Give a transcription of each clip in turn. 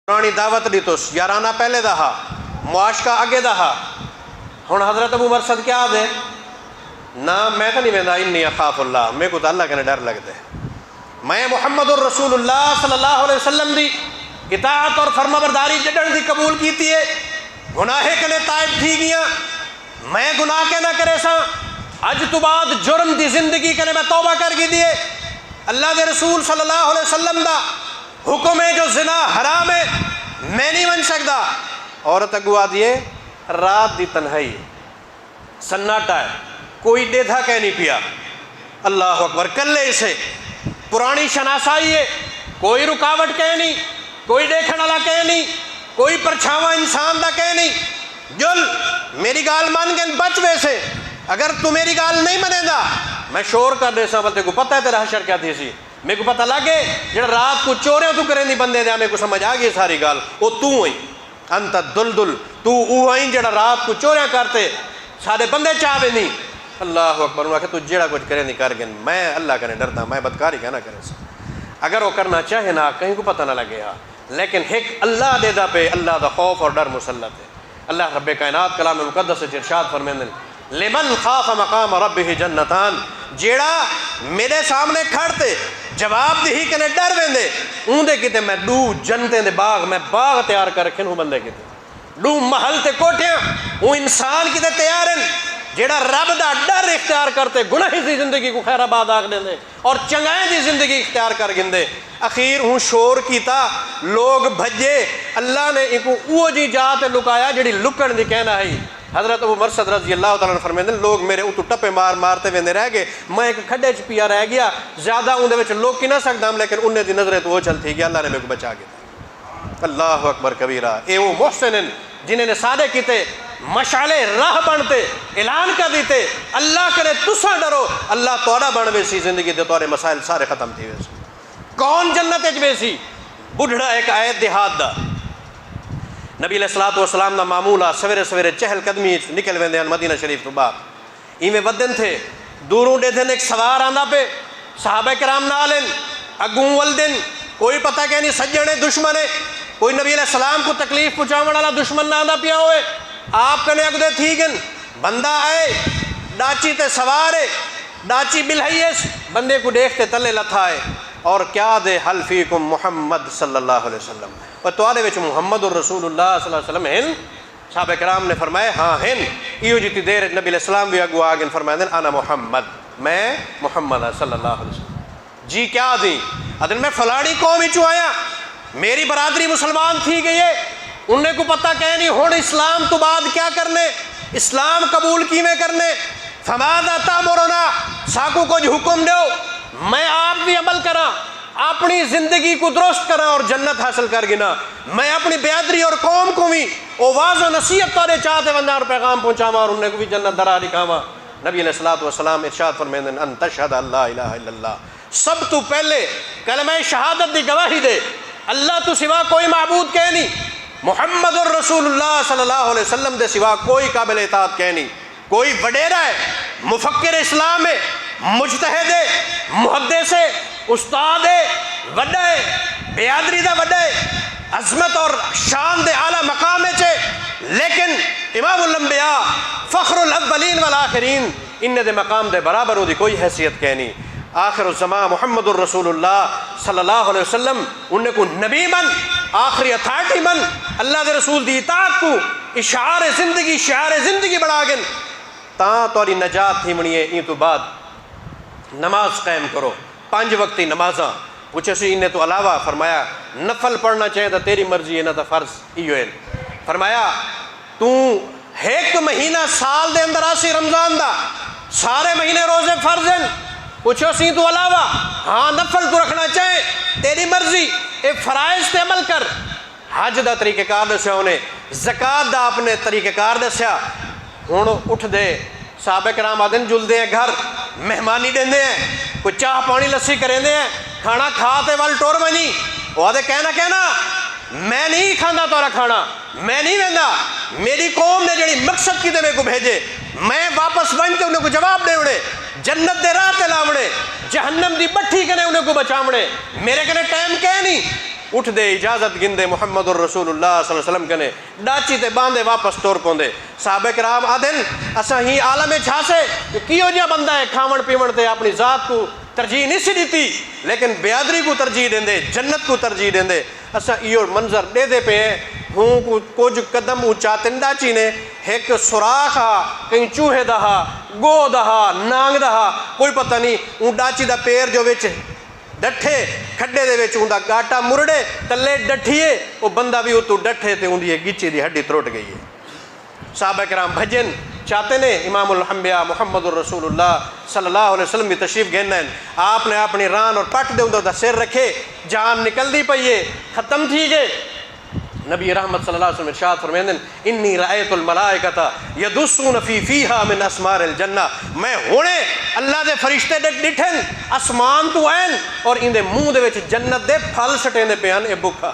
پرانی دعوت دی تو یارانہ پہلے دا ہا، معاشقہ اگے دا ہا۔ ہن حضرت ابو مرثد کیا دے نہ میں تو نہیں ویندا انی اخاف اللہ، میرے کو تو اللہ کے ڈر لگتا ہے، میں محمد الرسول اللہ صلی اللہ علیہ وسلم دی اطاعت اور فرما برداری جڈن دی قبول کیتی ہے، گناہ کنے تائب تھی گیا، میں گناہ کے نہ کرے سا، اج تو بعد جرم دی زندگی کنے میں توبہ کر گی دیے، اللہ دے رسول صلی اللہ علیہ وسلم دا حکم ہے جو زنا حرام ہے میں نہیں من سکتا۔ عورت اگوا دیے رات دی تنہائی سناٹا ہے، کوئی ڈیدھا کہہ نہیں پیا، اللہ اکبر، کلے سے پرانی شناسائی ہے، کوئی رکاوٹ کہہ نہیں، کوئی دیکھنے والا کہہ نہیں، کوئی پرچھاواں انسان دا کہہ نہیں، جل میری گال مان گن بچ ویسے، اگر تو میری گال نہیں منے دا میں شور کر دے سا، بلتے کو پتہ ہے تیرا حشر کیا تھی سی، میرے کو پتہ لگے جڑا رات کو چورے تو کریں نہیں بندے دیا، میرے کو سمجھ آگئی ساری گال، وہ تو ہوئی انت دلدل، تو ہوئی جڑا رات کو چورے کرتے سارے بندے چاہے نہیں، اللہ اکبر، انہوں نے کہا تو جڑا کچھ کرے نہیں کر گن، میں اللہ کرنے ڈرتا، میں بدکاری کہنا کرے سا، اگر وہ کرنا چاہے نہ کہیں کو پتہ نہ لگے ہاں، لیکن ایک اللہ دے دا پہ اللہ دا خوف اور ڈر مسلط ہے۔ اللہ رب کائنات کلام مقدس سے ارشاد فرمیندے لمن خاف مقام ربہ جنتان، جیڑا میرے سامنے کھڑتے جواب دہی کنے ڈر ویندے اون دے کتے میں دو جنتیں دے باغ، میں باغ تیار کر رکھن ہوں بندے کتے دو محل تے کوٹیاں، وہ انسان کتے تیار ہیں جیڑا رب دا ڈر اختیار کرتے گناہی دی زندگی کو خیر آباد آگ دیں دے اور چنگائیں دی زندگی اختیار کر گندے، اخیر ہوں شور کیتا لوگ بھجے، اللہ نے ان کو وہ جی جاتے لکایا جڑی لکن دی کہنا ہے۔ حضرت ابو مرثد رضی اللہ تعالیٰ نے فرمائے لوگ میرے اتو ٹپے مارتے ویندے رہ گئے، میں ایک کھڈے چ پیا رہ گیا، زیادہ اندے وچ لوگ کی نہ سکتا ہم، لیکن انہیں دی نظریں تو وہ چل تھی گیا، اللہ نے میرے کو بچا گیا۔ اللہ اکبر کبیرہ، اے وہ محسنن جنہیں نے سارے کیتے مشعلے راہ بنتے اعلان کر دیتے، اللہ کرے تسا ڈرو، اللہ توڑا بن ویسی زندگی دے توڑے مسائل سارے ختم تھی ویسی، کون جنت اچ ویسی؟ بڑھڑا ایک آیت دیہات دا، نبی علیہ السلام دا معمولہ سویرے سویرے چہل قدمی نکل ویندے ہیں مدینہ شریف تو بعد، ایویں ودن تھے دوروں دے دن ایک سوار آندہ پہ صحابہ کرام نالن اگوں ولدن، کوئی پتہ کہ نہیں سجنے دشمنے، کوئی نبی علیہ السلام کو تکلیف پہنچاون والا دشمن نہ آندہ پیا ہوئے، آپ کنے اگدے تھی گن بندہ آئے ڈاچی تے سوارے ڈاچی بلہیس بندے کو دیکھتے تلے لتھائے اور کیا دے حل فیکم محمد صلی اللہ علیہ وسلم، اور توارے وچ محمد الرسول اللہ صلی اللہ علیہ وسلم ہن؟ صحابہ کرام نے فرمایا ہاں ہن، ایو جیتی دیر نبی علیہ السلام بھی اگو آگن فرمائے دن انا محمد، میں محمد صلی اللہ علیہ وسلم، جی کیا دیں ادن میں فلانی قوم ہی چوایا، میری برادری مسلمان تھی گئی ہے، انہیں کو پتہ کہہ نہیں ہون اسلام تو بعد کیا کرنے، اسلام قبول کیویں کرنے، فماذا تامرنا، ساکو کو جو حکم دیو میں آپ بھی عمل کرا، اپنی زندگی کو درست کرا اور جنت حاصل کر گنا، میں اپنی بیادری اور قوم کو بھی واض و نصیحت تارے چاہتے بندہ اور پیغام پہنچاوا اور انہیں کو بھی جنت درا دکھاوا۔ نبی علیہ السلام ارشاد فرمائیں ان تشہد اللہ الہ الا اللہ، سب تو پہلے کلمہ شہادت دی گواہی دے اللہ تو سوا کوئی معبود کہہ نہیں، محمد الرسول اللہ صلی اللہ علیہ وسلم دے سوا کوئی قابل اطاعت کہہ نہیں، کوئی وڈیرا ہے مفکر اسلام ہے مجتہد ہے محدث ہے استاد ہے وڈا ہے بیادری دا وڈا ہے عظمت اور شان دے اعلیٰ مقام ہے، لیکن امام الانبیاء فخر الاولین والآخرین انہیں دے مقام دے برابر ہو دی کوئی حیثیت کہنی۔ آخر الزمان محمد الرسول اللہ صلی اللہ علیہ وسلم انہیں کو نبی من آخری اتھارٹی من اللہ دے رسول دی اطاعت کو اشعار زندگی بڑھا گن تاں توری نجات تھی منیے۔ این تو بعد نماز قائم کرو، 5 وقتی نمازاں پوچھے سی انہیں تو علاوہ فرمایا نفل پڑھنا چاہے تو تیری مرضی ہے نہ تو فرض ایو ہے، فرمایا تو ایک مہینہ سال دے اندر آسی رمضان دا سارے مہینے روزے فرض ہیں، پوچھو سی تو علاوہ ہاں نفل تو رکھنا چاہے تیری مرضی، اے فرائض تے عمل کر، حج دا طریقہ کار دسیا انہیں، زکاة دا اپنے طریقہ کار دسیا، ہوں اٹھ دے صحابہ کرام آدن جل دے ہیں گھر مہمانی دیں دے ہیں، کوئی چاہ پانی لسی کریں دے ہیں، کھانا کھاتے وال ٹور بنی وہ آدھے کہنا میں نہیں کھانا تورا کھانا، میں نہیں ویندا، میری قوم نے جڑی مقصد کی دے میں کو بھیجے میں واپس بنتے انہیں کو جواب دے اڑے، جنت دے راہ تے لاوڑے، جہنم دی بٹھی کنے انہیں کو بچاوڑے، میرے کنے ٹائم کہہ نہیں، اٹھ دے اجازت گندے محمد الرسول اللہ صلی اللہ علیہ وسلم کنے ڈاچی تے باندھے واپس ٹور پوندے. صحابہ کرام آدھن اساں ہی عالم چھاسے کیوں جا بندہ ہے کھاون پیون تے اپنی ذات کو ترجیح نہیں سی دیتی لیکن بیادری کو ترجیح دیندے جنت کو ترجیح دیندے. اساں ایو منظر دے دے پہ ہیں ہوں کو کچھ قدم اونچا ڈاچی نے ایک سوراخ کہیں چوہے دا گو دا نانگ دا کوئی پتہ نہیں اون ڈاچی دا پیر جو وچ ڈٹھے کھڈے دے وچ اون دا گاٹا مرڑے تلے ڈٹھیے وہ بندہ بھی اتو ڈٹھے تے اون دی گچی دی ہڈی تروٹ گئی ہے. صحابہ کرام بھجن چاہتے نے امام الانبیاء محمد الرسول اللہ صلی اللہ علیہ وسلم بھی تشریف گھننا ہے. آپ نے اپنی ران اور پٹ دے اندر دا سر رکھے جان نکل دی پئیے ختم تھی گئے. نبی رحمت صلی اللہ علیہ وسلم ارشاد فرمائیں انی رأیت الملائکۃ یدسون فی فیہا من اسمار الجنہ. میں ہونے اللہ دے فرشتے ڈٹھن اسمان تو این اور ان دے منہ دے وچ جنت دے پھل سٹیں دے پیان. اے بکھا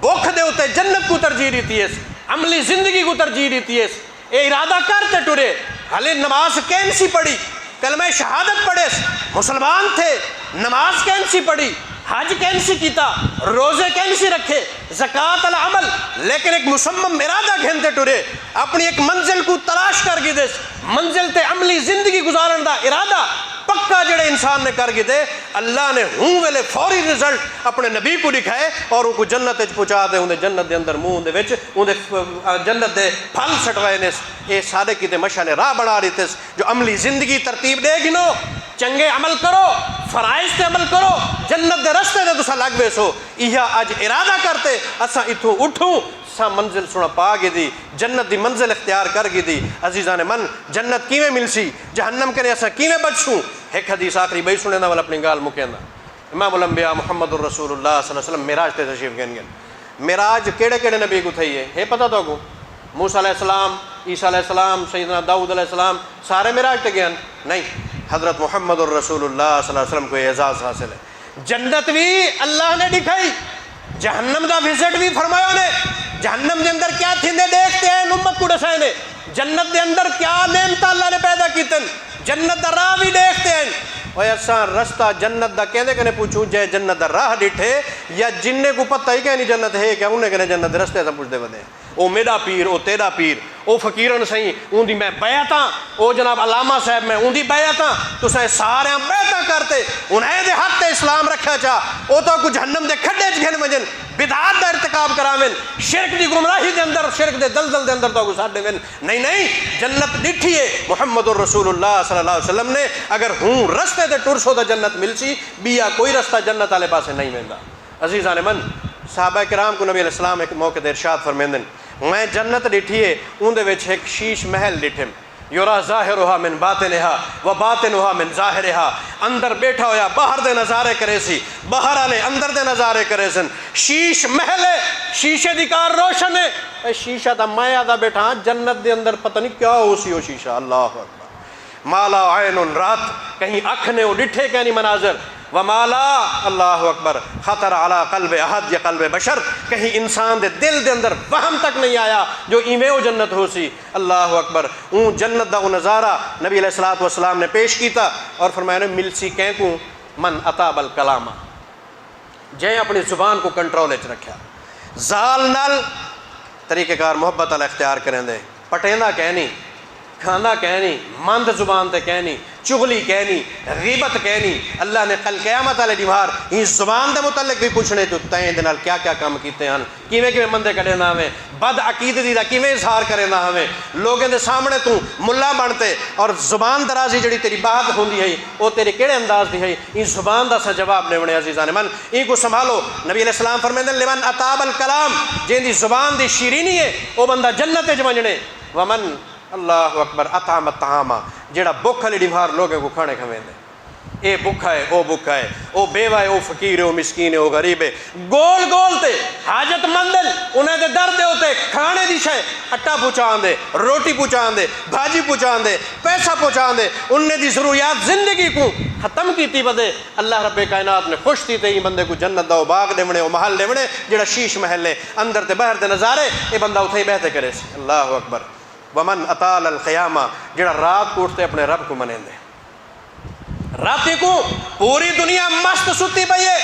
بکھ دے اتے جنت کو ترجیح دیتی ہے عملی زندگی کو ترجیح دیتی ہے. اے ارادہ کرتے ٹرے حالے نماز کینسی پڑھی کلمہ شہادت پڑھے مسلمان تھے نماز کینسی پڑھی حج کینسی کیتا روزے کینسی رکھے زکوٰۃ العمل لیکن ایک مسمم ارادہ گھنتے ٹرے اپنی ایک منزل کو تلاش کر گی دے منزل تے عملی زندگی گزارن دا ارادہ پکا جڑے انسان نے کر گی دے اللہ نے ہوں ویلے فوری رزلٹ اپنے نبی کو دکھائے اور ان کو جنت پہنچا دے انہیں جنت دے اندر منہ دے وچ انہیں جنت دے پھل سٹوائے نے. یہ سارے کیتے مشعل راہ بنا رہی تھے جو عملی زندگی ترتیب دے گنو چنگے عمل کرو فرائض تے عمل کرو جنت دے رستے دے تسا لگ بیسو. یہ اج ارادہ کرتے اساں اتھوں اٹھوں سا منزل سنا پا گئی دی جنت دی منزل اختیار کر گئی دی. عزیزان من جنت کیویں ملسی جہنم کرے اساں کیویں بچوں. ایک حدیث آخری بھائی سنے دا والا اپنی گال مکیندا. امام الانبیاء محمد الرسول اللہ صلی اللہ علیہ وسلم معراج تے تشریف گئے. معراج کیڑے کیڑے نبی کو تھئی ہے پتہ تو کو موسیٰ علیہ السلام عیسیٰ علیہ السلام سیدنا داؤد علیہ السلام سارے معراج تے گئے نہیں. حضرت محمد الرسول اللہ صلی اللہ علیہ وسلم کو اعزاز حاصل ہے. جنت بھی اللہ نے دکھائی جہنم دا وزٹ بھی فرمایا نے جہنم دے اندر کیا تھندے دیکھتے ہیں امت کو دسائے نے جنت دے اندر کیا نعمت اللہ نے پیدا کیتن جنت دا راہ بھی دیکھتے ہیں. اوے اساں رستہ جنت دا کہندے کنے پوچھوں جے جنت دا راہ ڈٹھے یا جننے کو پتہ ہی کہ نہیں جنت ہے کیا انہیں کنے جنت دے رستے سے پوچھتے بندے او میرا پیر او تیرا پیر او فقیرن سہی اون دی میں بیعت ہاں او جناب علامہ صاحب میں اون دی بیعت ہاں تساں سارے بیعتاں کرتے انہیں دے حق تے اسلام رکھا چا او تو کو جہنم دے کھڈے چ گھن وجن بدعات دا ارتکاب کراویں شرک دی گمراہی دے اندر شرک دے دلدل دے اندر تو کو ساڈے وین نہیں جنت ڈٹھی ہے محمد الرسول اللہ صلی اللہ علیہ وسلم نے اگر ہوں رستے تے ٹر سو دا جنت ملسی بیا کوئی رستہ جنت والے پاسے نہیں ویندا. عزیزان من صحابہ کرام کو نبی علیہ السلام ایک موقع تے ارشاد فرمیندن میں جنت ڈٹھی ہے اون دے وچ ایک شیش محل ڈٹھم یورا ظاہرها من باطنها و باطنها من ظاہرها اندر بیٹھا ہویا باہر دے نظارے کرے سی باہر والے اندر دے نظارے کرے سن. شیش محل ہے شیشے دی کار روشن ہے اے شیشہ دا میں آدھا بیٹھا جنت دے اندر پتہ نہیں کیا ہو سی وہ شیشہ. اللہ اکبر مالا عین رات کہیں اکھ نے وہ ڈٹھے کہ نہیں مناظر ومالا اللہ اکبر خطر علی قلب احد یا قلب بشر کہیں انسان دے دل دے اندر وہم تک نہیں آیا جو ایویں وہ جنت ہو سی. اللہ اکبر اون جنت دا وہ نظارہ نبی علیہ الصلوۃ والسلام نے پیش کیتا اور فرمایا مل سی کہیں کو من اطاب الکلام جے اپنی زبان کو کنٹرول وچ رکھیا زال نال طریقہ کار محبت والا اختیار کریں دے پٹیندا کہنی کھانا کہنی مند زبان تے کہنی چغلی کہنی غیبت کہنی. اللہ نے کل قیامت والے دیوار اس زبان دے متعلق بھی پوچھنے تو تائیں دے نال کیا کیا کام کیتے ہیں کیویں کیویں بندے کڈے نہ ہویں بد عقیدتی دا کیویں اظہار کرے نہ ہویں لوگوں دے سامنے تو ملا بنتے اور زبان درازی جڑی تیری بات ہوندی ہے وہ تیرے کیڑے انداز دی ہے اس زبان دا سا جواب دیونے. عزیزان من ان کو سنبھالو. نبی علیہ السلام فرمیندے لمن اطاب الکلام جن دی زبان دی شیرینی ہے وہ بندہ جنت وچ ونجنے. ومن اللہ اکبر اطعم الطعام جڑا بھوک والی دیوار لوگوں کو کھانے کھویں دے اے بھوکا ہے او بھوکا ہے او بیوہ ہے او فقیر ہے او مسکین ہے او غریب ہے گول گول تے حاجت مندل انہیں دے در دے ہوتے کھانے دی شے اٹا پہنچان دے روٹی پہنچان دے بھاجی پہنچان دے پیسہ پہنچان دے انہیں دی ضروریات زندگی کو ختم کیتی بدے. اللہ رب کائنات نے خوش تھی تے ہی بندے کو جنت دا باغ دیونے او محل دیونے جڑا شیش محل ہے اندر تے باہر دے نظارے اے بندہ اتھے ہی بہتے کرے سی. اللہ اکبر. ومن اطال القیامہ جڑا رات کو اٹھتے اپنے رب کو منیں دے راتی کو پوری دنیا مست ستی پئی ہے،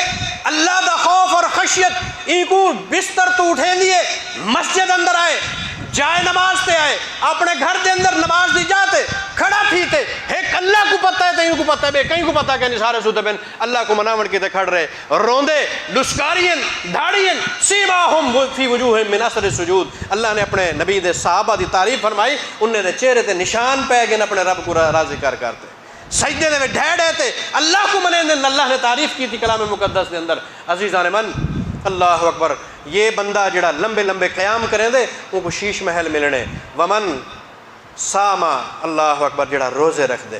اللہ دا خوف اور خشیت ای کو بستر تو اٹھے لیے مسجد اندر آئے، جائے نماز تے آئے، اپنے گھر دے اندر نماز دی جاتے کھڑا تھی تے ایک اللہ کو پتہ ہے تے ان کو پتہ ہے بے کہیں کو پتہ ہے کہ نہیں سارے سوتے بین اللہ کو مناون کی تے کھڑ رہے روندے لسکارین دھاڑین سیماہم فی وجوہم من اثر السجود۔ اللہ نے اپنے نبی دے صحابہ دی تعریف فرمائی، انہیں دے چہرے تے نشان پہ گئے اپنے رب کو راضی کرتے سجدے دے میں ڈھیڑے تے اللہ کو منے دے اللہ نے تعریف کی تھی کلام مقدس دے اندر۔ عزیزان من اللہ اکبر، یہ بندہ جڑا لمبے لمبے قیام کریں دے ان کو شیش محل ملنے۔ ومن ساما اللہ اکبر، جڑا روزے رکھ دے،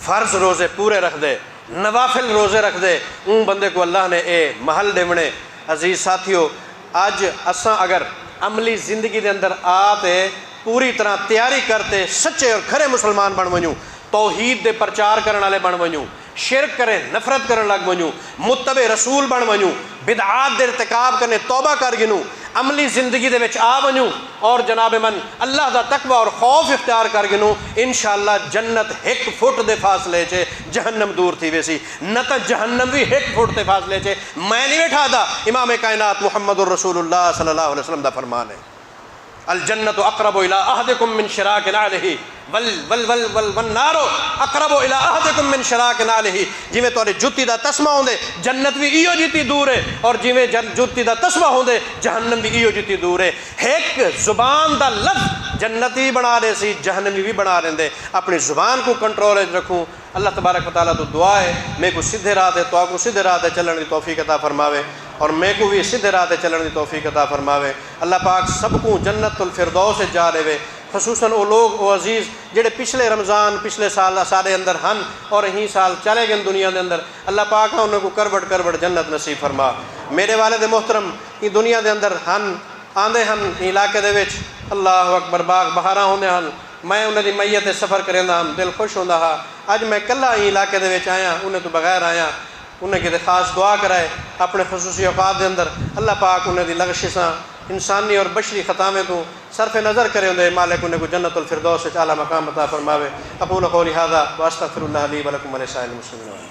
فرض روزے پورے رکھ دے، نوافل روزے رکھ دے، ان بندے کو اللہ نے اے محل دیونے۔ عزیز ساتھیو، آج اساں اگر عملی زندگی دے اندر آتے پوری طرح تیاری کرتے سچے اور کھرے مسلمان بن ونجوں، توحید دے پرچار کرن والے بن ونجوں، شرک کریں نفرت کرن لگ ونجوں، متبع رسول بن ونجوں، بدعات دے ارتکاب کرنے توبہ کر گنوں، عملی زندگی دے وچ آ ونجوں اور جناب من اللہ دا تقوی اور خوف اختیار کر گنوں، انشاءاللہ جنت ایک فٹ دے فاصلے چے جہنم دور تھی ویسی، نہ تا جہنم بھی ایک فٹ دے فاصلے چے۔ میں نہیں بیٹھا دا، امام کائنات محمد الرسول اللہ صلی اللہ علیہ وسلم دا فرمان ہے، الجنت اقرب الی احدکم من شراک نعلہ والنار اقرب الی احدکم من شراک نعلہ۔ جویں تواڈے جُتی دا تسمہ ہوندے جنت بھی ایو جتی دور ہے، اور جویں جُتی دا تسمہ ہوندے جہنم بھی ایو جتی دور ہے۔ ایک زبان دا لفظ جنتی بنا دے سی جہنمی بھی بنا دیندے۔ اپنی زبان کو کنٹرول رکھوں۔ اللہ تبارک و تعالیٰ تو دعا ہے میں کو سیدھے راہ تے تو کو سیدھے راہ تے چلن دی توفیق عطا فرماوے، اور میں کو بھی سیدھے راہ تے چلن دی توفیق عطا فرماوے۔ اللہ پاک سب کو جنت الفردوس جا دے وے، خصوصاً وہ لوگ وہ عزیز جڑے پچھلے رمضان پچھلے سال سارے اندر ہن اور یہی سال چلے گئے دنیا دے اندر، اللہ پاک انہوں کو کروٹ کروٹ جنت نصیب فرما۔ میرے والد محترم کی دنیا دے اندر ہن آندے ہن علاقے دے وچ اللہ اکبر باغ بہاراں ہوندے ہن، میں انہاں دی میت سفر کریندا ہاں، دل خوش ہوندا ہا۔ اج میں کلا ہی علاقے دے وچ آیا، انہیں تو بغیر آیا، انہیں کتے خاص دعا کرائے اپنے خصوصی اوقات دے اندر، اللہ پاک انہیں دی لغششاں انسانی اور بشری خطامیں تو صرف نظر کرے ہوندے مالک انہیں کو جنت الفردوس اعلیٰ مقام عطا فرماوے۔ اقول قولی ھذا واستغفر اللہ لی ولکم ولسائر المسلمین۔